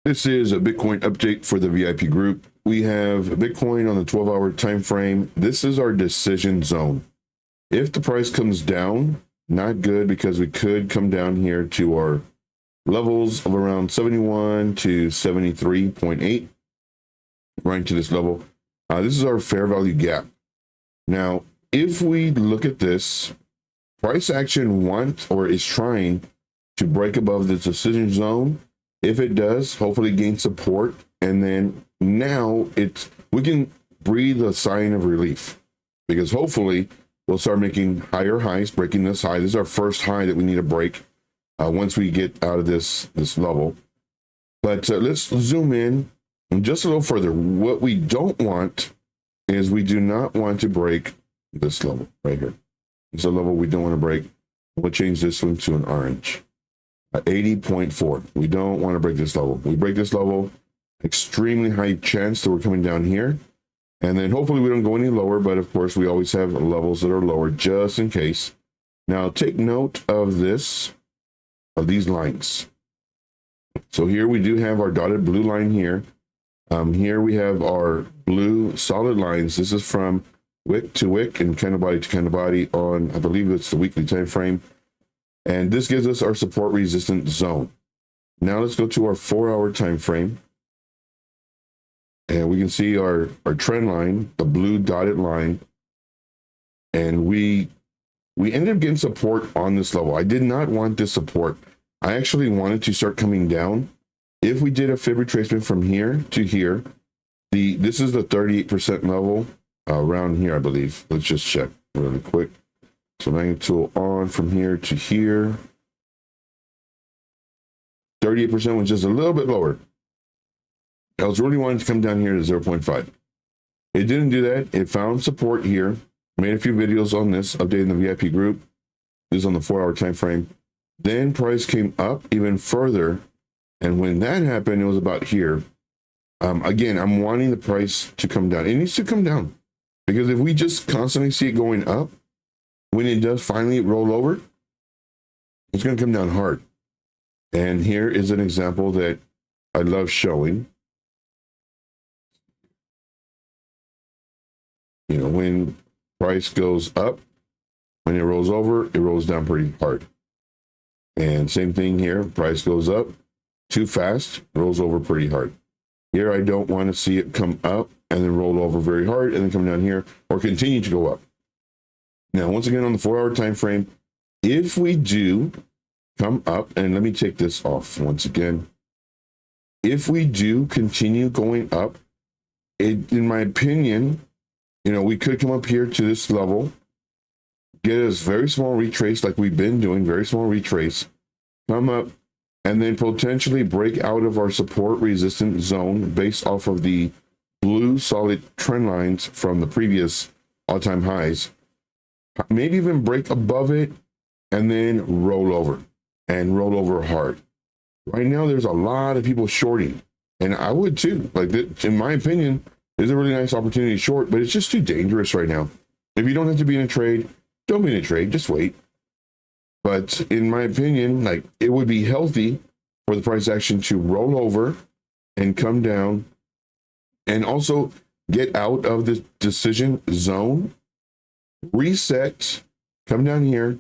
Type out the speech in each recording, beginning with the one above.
This is a Bitcoin update for the VIP group. We have Bitcoin on the 12-hour time frame. This is our decision zone. If the price comes down, not good, because we could come down here to our levels of around 71 to 73.8, right to this level. This is our fair value gap. Now, if we look at this, price action wants or is trying to break above this decision zone. If it does, hopefully gain support, and then now we can breathe a sign of relief, because hopefully we'll start making higher highs, breaking this high. This is our first high that we need to break once we get out of this level. But let's zoom in just a little further. What we don't want is we do not want to break this level right here. It's a level we don't want to break. We'll change this one to an orange. 80.4. We don't want to break this level. We break this level, extremely high chance that we're coming down here. And then hopefully we don't go any lower, but of course we always have levels that are lower just in case. Now take note of this, of these lines. So here we do have our dotted blue line here. Here we have our blue solid lines. This is from wick to wick and candle body to candle body on, I believe it's the weekly time frame. And this gives us our support resistance zone. Now let's go to our 4-hour time frame. And we can see our trend line, the blue dotted line. And we ended up getting support on this level. I did not want this support. I actually wanted to start coming down. If we did a fib retracement from here to here, this is the 38% level around here, I believe. Let's just check really quick. So magnitude tool on from here to here. 38%, which is a little bit lower. I was really wanting to come down here to 0.5. It didn't do that. It found support here. Made a few videos on this, updating the VIP group. This is on the 4-hour time frame. Then price came up even further. And when that happened, it was about here. Again, I'm wanting the price to come down. It needs to come down. Because if we just constantly see it going up, when it does finally roll over, it's going to come down hard. And here is an example that I love showing. You know, when price goes up, when it rolls over, it rolls down pretty hard. And same thing here, price goes up too fast, rolls over pretty hard. Here, I don't want to see it come up and then roll over very hard and then come down here or continue to go up. Now, once again, on the 4-hour time frame, if we do come up, and let me take this off once again. If we do continue going up, in my opinion, you know, we could come up here to this level, get us very small retrace like we've been doing, very small retrace, come up, and then potentially break out of our support resistance zone based off of the blue solid trend lines from the previous all-time highs. Maybe even break above it and then roll over hard. Right now, there's a lot of people shorting, and I would too. Like, in my opinion, there's a really nice opportunity to short, but it's just too dangerous right now. If you don't have to be in a trade, don't be in a trade, just wait. But in my opinion, like, it would be healthy for the price action to roll over and come down and also get out of the decision zone, reset, come down here,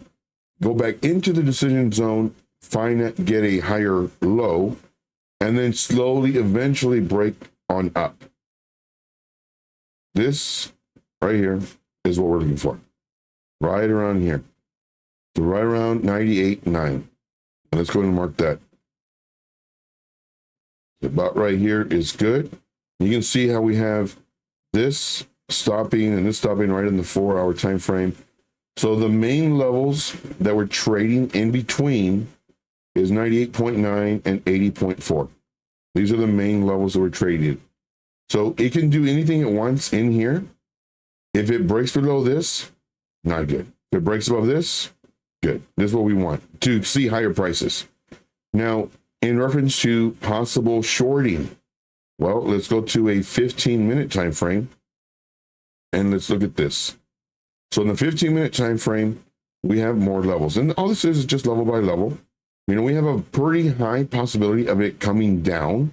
go back into the decision zone, find it, get a higher low, and then slowly, eventually break on up. This right here is what we're looking for. Right around here. So right around 98.9. Let's go ahead and mark that. About right here is good. You can see how we have this stopping and this stopping right in the 4-hour time frame. So the main levels that we're trading in between is 98.9 and 80.4. These are the main levels that we're trading. So it can do anything it wants in here. If it breaks below this, not good. If it breaks above this, good. This is what we want, to see higher prices. Now, in reference to possible shorting, well, let's go to a 15-minute time frame and let's look at this. So in the 15-minute time frame, we have more levels, and all this is just level by level. You know, we have a pretty high possibility of it coming down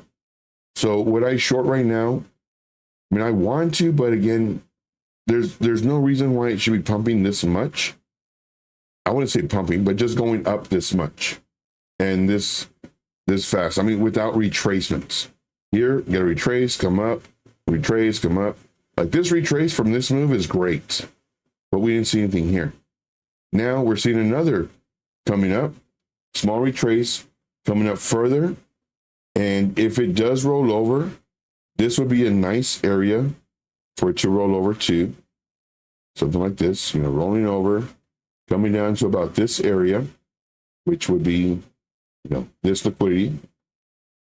So would I short right now? I mean, I want to, but again, there's no reason why it should be pumping this much. I wouldn't say pumping, but just going up this much and this fast. I mean, without retracements. Here, you got to retrace, come up, retrace, come up. Like this retrace from this move is great, but we didn't see anything here. Now we're seeing another coming up, small retrace, coming up further. And if it does roll over, this would be a nice area for it to roll over to. Something like this, you know, rolling over, coming down to about this area, which would be, you know, this liquidity,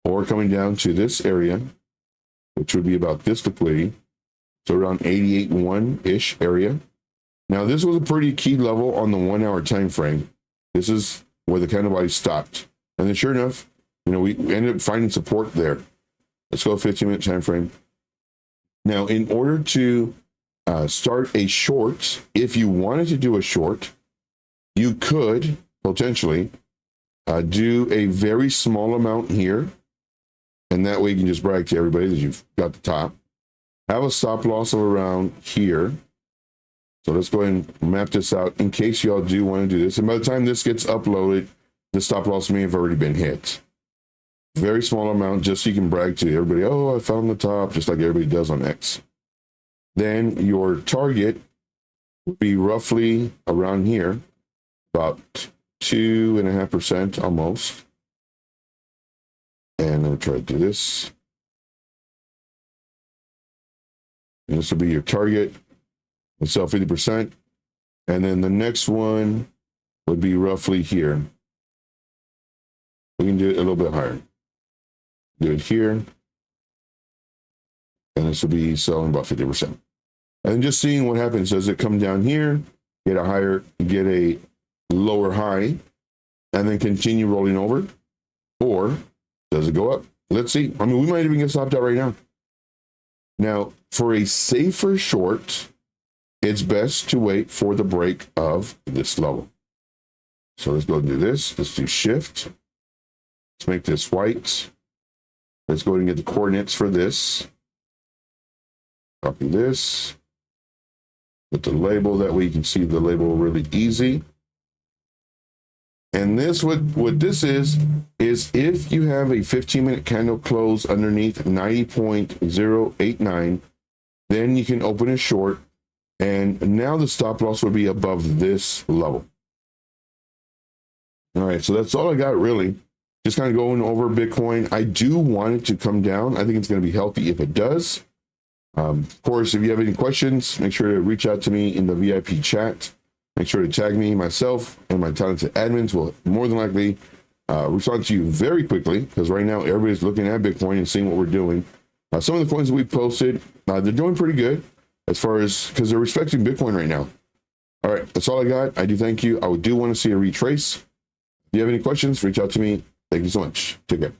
or coming down to this area, which would be about this liquidity. So around 88.1-ish area. Now, this was a pretty key level on the 1 hour time frame. This is where the candle body stopped. And then sure enough, you know, we ended up finding support there. Let's go 15-minute time frame. Now, in order to start a short, if you wanted to do a short, you could potentially do a very small amount here. And that way you can just brag to everybody that you've got the top. Have a stop loss of around here. So let's go ahead and map this out in case y'all do want to do this. And by the time this gets uploaded, the stop loss may have already been hit. Very small amount, just so you can brag to everybody, oh, I found the top, just like everybody does on X. Then your target would be roughly around here, about 2.5% almost. And I'm going to try to do this. And this will be your target. Let's sell 50%. And then the next one would be roughly here. We can do it a little bit higher. Do it here. And this will be selling about 50%. And just seeing what happens. Does it come down here, get a lower high, and then continue rolling over? Or does it go up? Let's see. I mean, we might even get stopped out right now. Now, for a safer short, it's best to wait for the break of this level. So let's go and do this. Let's do shift. Let's make this white. Let's go ahead and get the coordinates for this. Copy this. Put the label, that way you can see the label really easy. And this, what this is if you have a 15-minute candle close underneath 90.089, then you can open a short, and now the stop loss would be above this level. All right, so that's all I got really. Just kind of going over Bitcoin. I do want it to come down. I think it's going to be healthy if it does. Of course, if you have any questions, make sure to reach out to me in the VIP chat. Make sure to tag me, myself, and my talented admins will more than likely respond to you very quickly, because right now everybody's looking at Bitcoin and seeing what we're doing. Some of the coins that we posted, they're doing pretty good as far as, because they're respecting Bitcoin right now. All right, that's all I got. I do thank you. I do want to see a retrace. If you have any questions, reach out to me. Thank you so much. Take care.